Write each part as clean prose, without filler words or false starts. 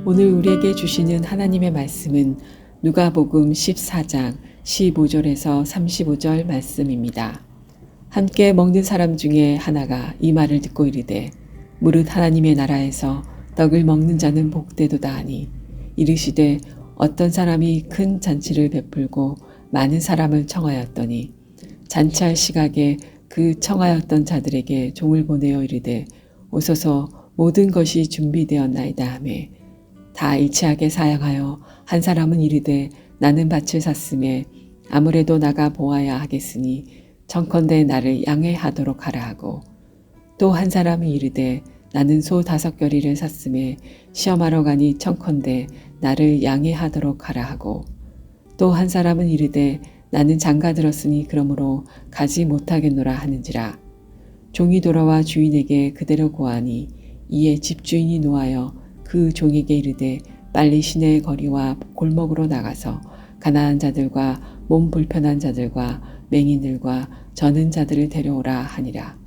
오늘 우리에게 주시는 하나님의 말씀은 누가복음 14장 15절에서 35절 말씀입니다. 함께 먹는 사람 중에 하나가 이 말을 듣고 이르되 무릇 하나님의 나라에서 떡을 먹는 자는 복되도다 하니 이르시되 어떤 사람이 큰 잔치를 베풀고 많은 사람을 청하였더니 잔치할 시각에 그 청하였던 자들에게 종을 보내어 이르되 오소서 모든 것이 준비되었나이다 하매 다 일치하게 사양하여 한 사람은 이르되 나는 밭을 샀음에 아무래도 나가 보아야 하겠으니 청컨대 나를 양해하도록 하라 하고 또 한 사람은 이르되 나는 소 5겨리를 샀음에 시험하러 가니 청컨대 나를 양해하도록 하라 하고 또 한 사람은 이르되 나는 장가 들었으니 그러므로 가지 못하겠노라 하는지라. 종이 돌아와 주인에게 그대로 고하니 이에 집주인이 노하여 그 종에게 이르되 빨리 시내의 거리와 골목으로 나가서 가난한 자들과 몸 불편한 자들과 맹인들과 저는 자들을 데려오라 하니라.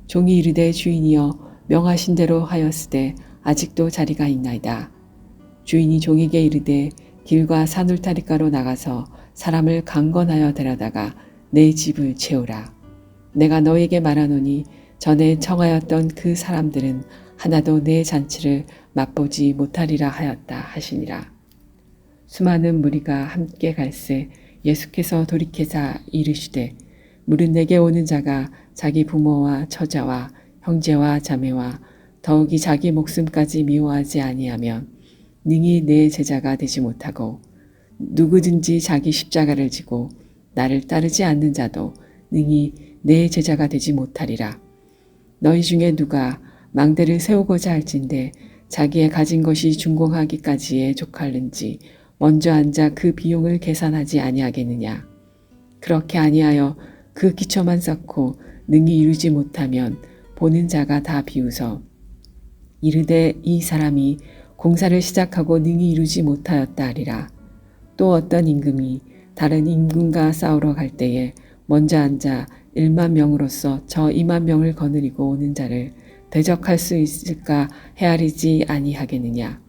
종이 이르되 주인이여 명하신 대로 하였으되 아직도 자리가 있나이다. 주인이 종에게 이르되 길과 산울타리가로 나가서 사람을 강건하여 데려다가 내 집을 채우라. 내가 너에게 말하노니 전에 청하였던 그 사람들은 하나도 내 잔치를 맛보지 못하리라 하였다 하시니라. 수많은 무리가 함께 갈새 예수께서 돌이켜사 이르시되 무릇 내게 오는 자가 자기 부모와 처자와 형제와 자매와 더욱이 자기 목숨까지 미워하지 아니하면 능히 내 제자가 되지 못하고 누구든지 자기 십자가를 지고 나를 따르지 않는 자도 능히 내 제자가 되지 못하리라. 너희 중에 누가 망대를 세우고자 할진대 자기의 가진 것이 준공하기까지에 족할는지 먼저 앉아 그 비용을 계산하지 아니하겠느냐. 그렇게 아니하여 그 기초만 쌓고 능히 이루지 못하면 보는 자가 다 비웃어 이르되 이 사람이 공사를 시작하고 능히 이루지 못하였다 하리라. 또 어떤 임금이 다른 임금과 싸우러 갈 때에 먼저 앉아 1만 명으로서 저 2만 명을 거느리고 오는 자를 대적할 수 있을까 헤아리지 아니하겠느냐.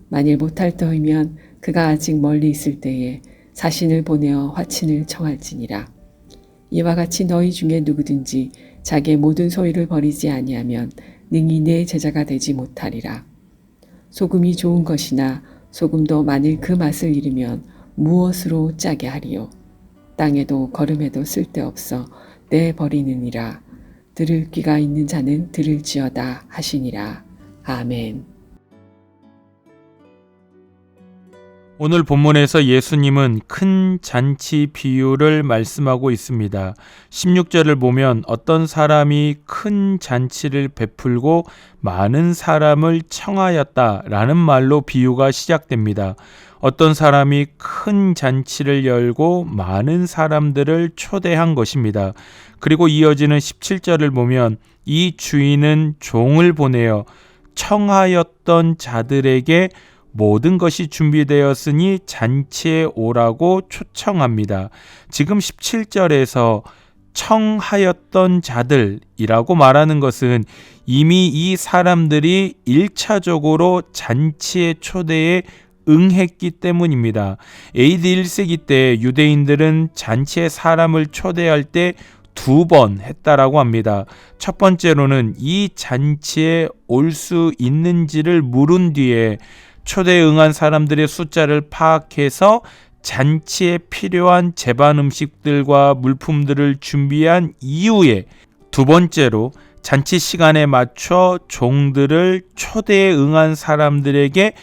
만일 못할 터이면 그가 아직 멀리 있을 때에 사신을 보내어 화친을 청할지니라. 이와 같이 너희 중에 누구든지 자기의 모든 소유를 버리지 아니하면 능히 내 제자가 되지 못하리라. 소금이 좋은 것이나 소금도 만일 그 맛을 잃으면 무엇으로 짜게 하리요. 땅에도 거름에도 쓸데없어 내버리느니라. 들을 귀가 있는 자는 들을지어다 하시니라. 아멘. 오늘 본문에서 예수님은 큰 잔치 비유를 말씀하고 있습니다. 16절을 보면 어떤 사람이 큰 잔치를 베풀고 많은 사람을 청하였다라는 말로 비유가 시작됩니다. 어떤 사람이 큰 잔치를 열고 많은 사람들을 초대한 것입니다. 그리고 이어지는 17절을 보면 이 주인은 종을 보내어 청하였던 자들에게 모든 것이 준비되었으니 잔치에 오라고 초청합니다. 지금 17절에서 청하였던 자들이라고 말하는 것은 이미 이 사람들이 1차적으로 잔치의 초대에 응했기 때문입니다. AD 1세기 때 유대인들은 잔치에 사람을 초대할 때 2번 했다라고 합니다. 첫 번째로는 이 잔치에 올 수 있는지를 물은 뒤에 초대에 응한 사람들의 숫자를 파악해서 잔치에 필요한 제반 음식들과 물품들을 준비한 이후에 두 번째로 잔치 시간에 맞춰 종들을 초대에 응한 사람들에게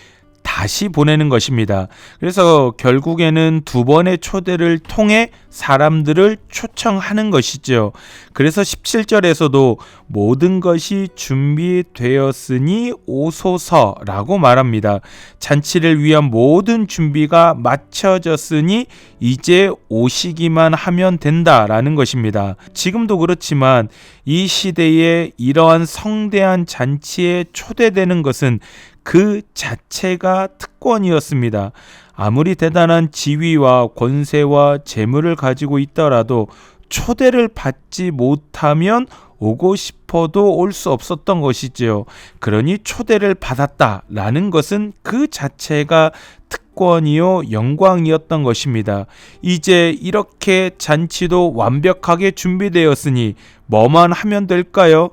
다시 보내는 것입니다. 그래서 결국에는 2번의 초대를 통해 사람들을 초청하는 것이죠. 그래서 17절에서도 모든 것이 준비되었으니 오소서라고 말합니다. 잔치를 위한 모든 준비가 마쳐졌으니 이제 오시기만 하면 된다라는 것입니다. 지금도 그렇지만 이 시대에 이러한 성대한 잔치에 초대되는 것은 그 자체가 특권이었습니다. 아무리 대단한 지위와 권세와 재물을 가지고 있더라도 초대를 받지 못하면 오고 싶어도 올 수 없었던 것이지요. 그러니 초대를 받았다라는 것은 그 자체가 특권이요 영광이었던 것입니다. 이제 이렇게 잔치도 완벽하게 준비되었으니 뭐만 하면 될까요?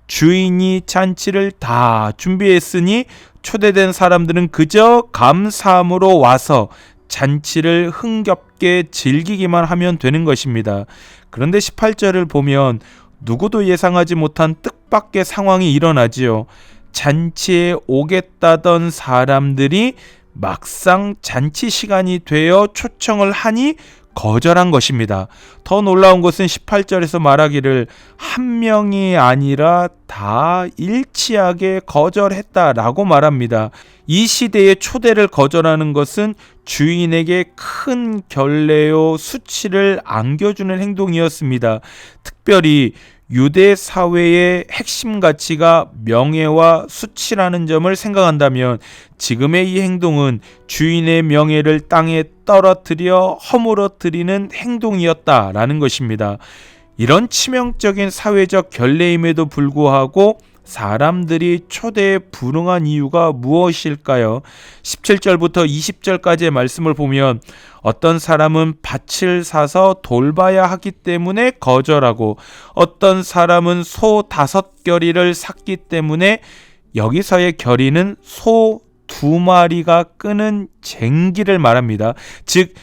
주인이 잔치를 다 준비했으니 초대된 사람들은 그저 감사함으로 와서 잔치를 흥겹게 즐기기만 하면 되는 것입니다. 그런데 18절을 보면 누구도 예상하지 못한 뜻밖의 상황이 일어나지요. 잔치에 오겠다던 사람들이 막상 잔치 시간이 되어 초청을 하니 거절한 것입니다. 더 놀라운 것은 18절에서 말하기를 한 명이 아니라 다 일치하게 거절했다라고 말합니다. 이 시대에 초대를 거절하는 것은 주인에게 큰 결례요 수치를 안겨주는 행동이었습니다. 특별히 유대 사회의 핵심 가치가 명예와 수치라는 점을 생각한다면 지금의 이 행동은 주인의 명예를 땅에 떨어뜨려 허물어뜨리는 행동이었다라는 것입니다. 이런 치명적인 사회적 결례임에도 불구하고 사람들이 초대에 불응한 이유가 무엇일까요? 17절부터 20절까지의 말씀을 보면 어떤 사람은 밭을 사서 돌봐야 하기 때문에 거절하고 어떤 사람은 소 5겨리를 샀기 때문에 여기서의 겨리는 소 2마리가 끄는 쟁기를 말합니다. 즉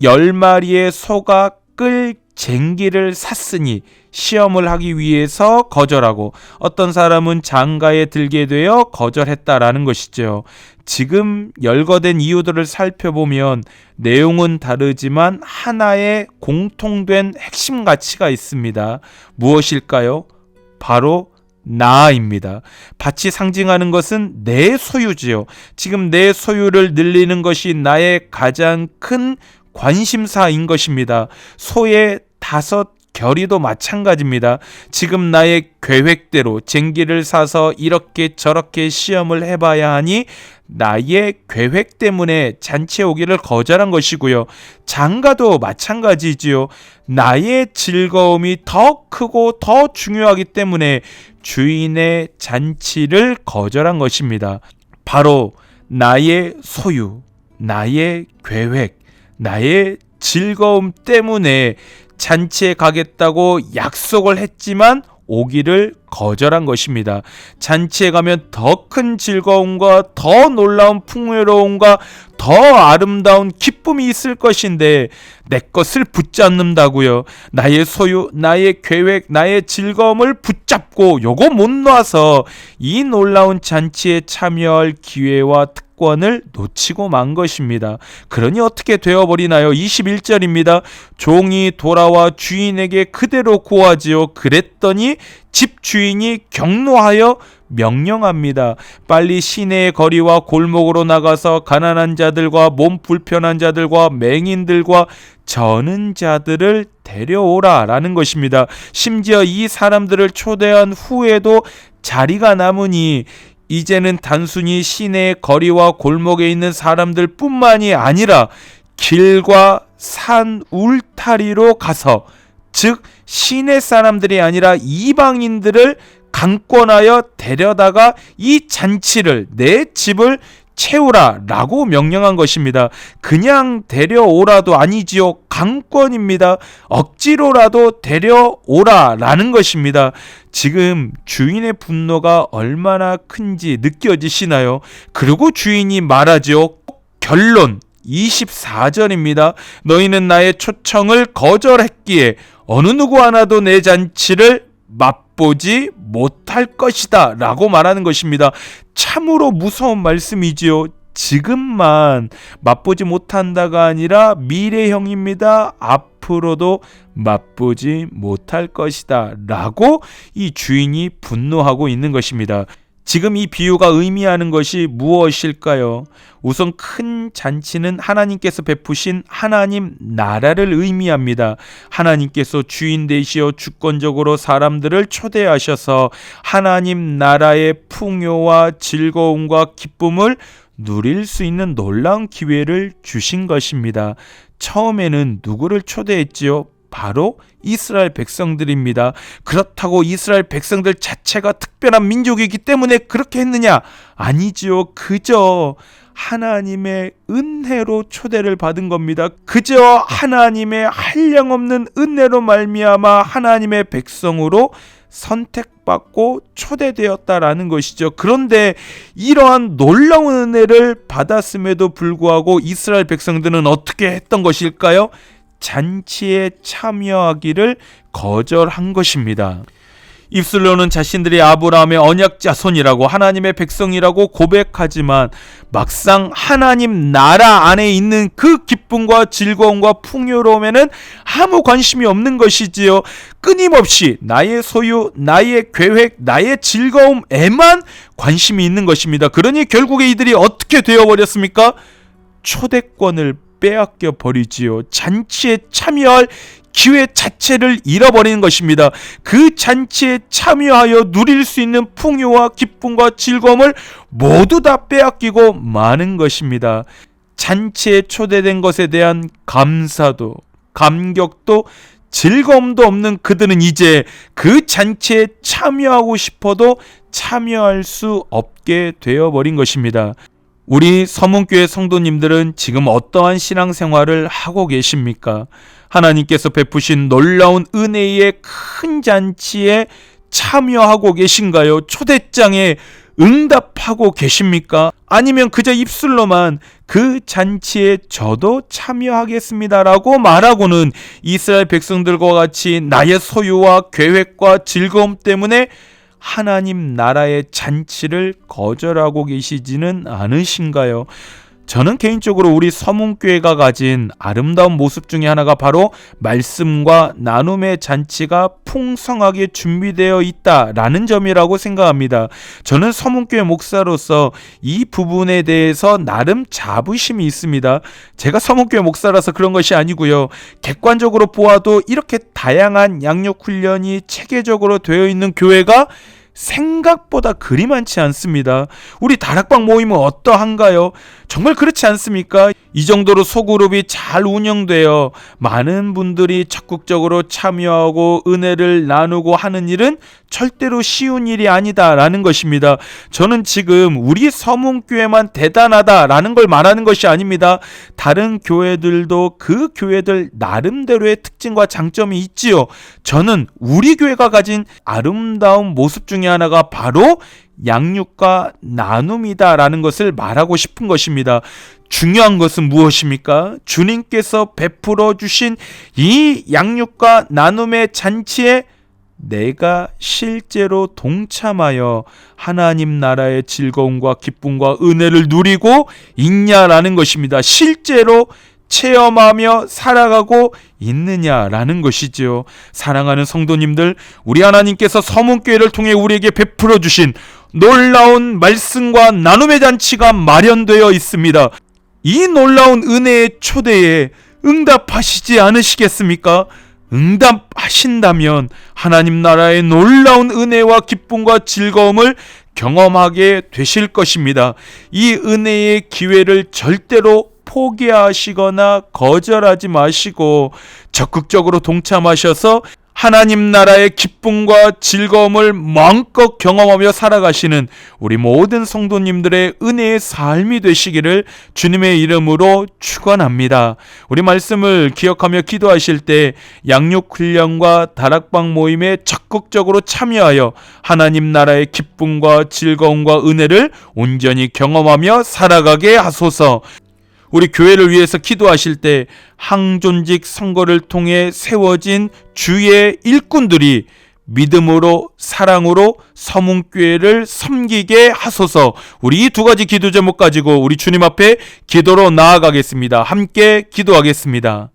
10마리의 소가 끌 쟁기를 샀으니 시험을 하기 위해서 거절하고 어떤 사람은 장가에 들게 되어 거절했다라는 것이죠. 지금 열거된 이유들을 살펴보면 내용은 다르지만 하나의 공통된 핵심 가치가 있습니다. 무엇일까요? 바로 나입니다. 밭이 상징하는 것은 내 소유지요. 지금 내 소유를 늘리는 것이 나의 가장 큰 관심사인 것입니다. 소의 5겨리도 마찬가지입니다. 지금 나의 계획대로 쟁기를 사서 이렇게 저렇게 시험을 해봐야 하니 나의 계획 때문에 잔치에 오기를 거절한 것이고요. 장가도 마찬가지지요. 나의 즐거움이 더 크고 더 중요하기 때문에 주인의 잔치를 거절한 것입니다. 바로 나의 소유, 나의 계획, 나의 즐거움 때문에 잔치에 가겠다고 약속을 했지만 오기를 거절한 것입니다. 잔치에 가면 더 큰 즐거움과 더 놀라운 풍요로움과 더 아름다운 기쁨이 있을 것인데 내 것을 붙잡는다고요. 나의 소유, 나의 계획, 나의 즐거움을 붙잡고 요거 못 놔서 이 놀라운 잔치에 참여할 기회와 특권을 놓치고 만 것입니다. 그러니 어떻게 되어버리나요? 21절입니다. 종이 돌아와 주인에게 그대로 고하지요. 그랬더니 집 주인이 경노하여 명령합니다. 빨리 시내의 거리와 골목으로 나가서 가난한 자들과 몸 불편한 자들과 맹인들과 저는 자들을 데려오라 라는 것입니다. 심지어 이 사람들을 초대한 후에도 자리가 남으니 이제는 단순히 시내의 거리와 골목에 있는 사람들 뿐만이 아니라 길과 산 울타리로 가서 즉 시내 사람들이 아니라 이방인들을 강권하여 데려다가 이 잔치를 내 집을 채우라 라고 명령한 것입니다. 그냥 데려오라도 아니지요. 강권입니다. 억지로라도 데려오라 라는 것입니다. 지금 주인의 분노가 얼마나 큰지 느껴지시나요? 그리고 주인이 말하지요. 결론 24절입니다. 너희는 나의 초청을 거절했기에 어느 누구 하나도 내 잔치를 맛보지 못할 것이다 라고 말하는 것입니다. 참으로 무서운 말씀이지요. 지금만 맛보지 못한다가 아니라 미래형입니다. 앞으로도 맛보지 못할 것이다 라고 이 주인이 분노하고 있는 것입니다. 지금 이 비유가 의미하는 것이 무엇일까요? 우선 큰 잔치는 하나님께서 베푸신 하나님 나라를 의미합니다. 하나님께서 주인 되시어 주권적으로 사람들을 초대하셔서 하나님 나라의 풍요와 즐거움과 기쁨을 누릴 수 있는 놀라운 기회를 주신 것입니다. 처음에는 누구를 초대했지요? 바로 이스라엘 백성들입니다. 그렇다고 이스라엘 백성들 자체가 특별한 민족이기 때문에 그렇게 했느냐? 아니지요. 그저 하나님의 은혜로 초대를 받은 겁니다. 그저 하나님의 한량없는 은혜로 말미암아 하나님의 백성으로 선택받고 초대되었다라는 것이죠. 그런데 이러한 놀라운 은혜를 받았음에도 불구하고 이스라엘 백성들은 어떻게 했던 것일까요? 잔치에 참여하기를 거절한 것입니다. 입술로는 자신들이 아브라함의 언약 자손이라고 하나님의 백성이라고 고백하지만 막상 하나님 나라 안에 있는 그 기쁨과 즐거움과 풍요로움에는 아무 관심이 없는 것이지요. 끊임없이 나의 소유, 나의 계획, 나의 즐거움에만 관심이 있는 것입니다. 그러니 결국에 이들이 어떻게 되어버렸습니까? 초대권을 빼앗겨 버리지요. 잔치에 참여할 기회 자체를 잃어버리는 것입니다. 그 잔치에 참여하여 누릴 수 있는 풍요와 기쁨과 즐거움을 모두 다 빼앗기고 마는 것입니다. 잔치에 초대된 것에 대한 감사도 감격도 즐거움도 없는 그들은 이제 그 잔치에 참여하고 싶어도 참여할 수 없게 되어버린 것입니다. 우리 서문교회 성도님들은 지금 어떠한 신앙생활을 하고 계십니까? 하나님께서 베푸신 놀라운 은혜의 큰 잔치에 참여하고 계신가요? 초대장에 응답하고 계십니까? 아니면 그저 입술로만 그 잔치에 저도 참여하겠습니다라고 말하고는 이스라엘 백성들과 같이 나의 소유와 계획과 즐거움 때문에 하나님 나라의 잔치를 거절하고 계시지는 않으신가요? 저는 개인적으로 우리 서문교회가 가진 아름다운 모습 중에 하나가 바로 말씀과 나눔의 잔치가 풍성하게 준비되어 있다라는 점이라고 생각합니다. 저는 서문교회 목사로서 이 부분에 대해서 나름 자부심이 있습니다. 제가 서문교회 목사라서 그런 것이 아니고요. 객관적으로 보아도 이렇게 다양한 양육 훈련이 체계적으로 되어 있는 교회가 생각보다 그리 많지 않습니다. 우리 다락방 모임은 어떠한가요? 정말 그렇지 않습니까? 이 정도로 소그룹이 잘 운영되어 많은 분들이 적극적으로 참여하고 은혜를 나누고 하는 일은 절대로 쉬운 일이 아니다라는 것입니다. 저는 지금 우리 서문교회만 대단하다라는 걸 말하는 것이 아닙니다. 다른 교회들도 그 교회들 나름대로의 특징과 장점이 있지요. 저는 우리 교회가 가진 아름다운 모습 중에 하나가 바로 양육과 나눔이다라는 것을 말하고 싶은 것입니다. 중요한 것은 무엇입니까? 주님께서 베풀어 주신 이 양육과 나눔의 잔치에 내가 실제로 동참하여 하나님 나라의 즐거움과 기쁨과 은혜를 누리고 있냐라는 것입니다. 실제로 체험하며 살아가고 있느냐라는 것이죠. 사랑하는 성도님들, 우리 하나님께서 서문교회를 통해 우리에게 베풀어 주신 놀라운 말씀과 나눔의 잔치가 마련되어 있습니다. 이 놀라운 은혜의 초대에 응답하시지 않으시겠습니까? 응답하신다면 하나님 나라의 놀라운 은혜와 기쁨과 즐거움을 경험하게 되실 것입니다. 이 은혜의 기회를 절대로 포기하시거나 거절하지 마시고 적극적으로 동참하셔서 하나님 나라의 기쁨과 즐거움을 마음껏 경험하며 살아가시는 우리 모든 성도님들의 은혜의 삶이 되시기를 주님의 이름으로 축원합니다. 우리 말씀을 기억하며 기도하실 때 양육 훈련과 다락방 모임에 적극적으로 참여하여 하나님 나라의 기쁨과 즐거움과 은혜를 온전히 경험하며 살아가게 하소서. 우리 교회를 위해서 기도하실 때 항존직 선거를 통해 세워진 주의 일꾼들이 믿음으로 사랑으로 서문교회를 섬기게 하소서. 우리 이 두 가지 기도 제목 가지고 우리 주님 앞에 기도로 나아가겠습니다. 함께 기도하겠습니다.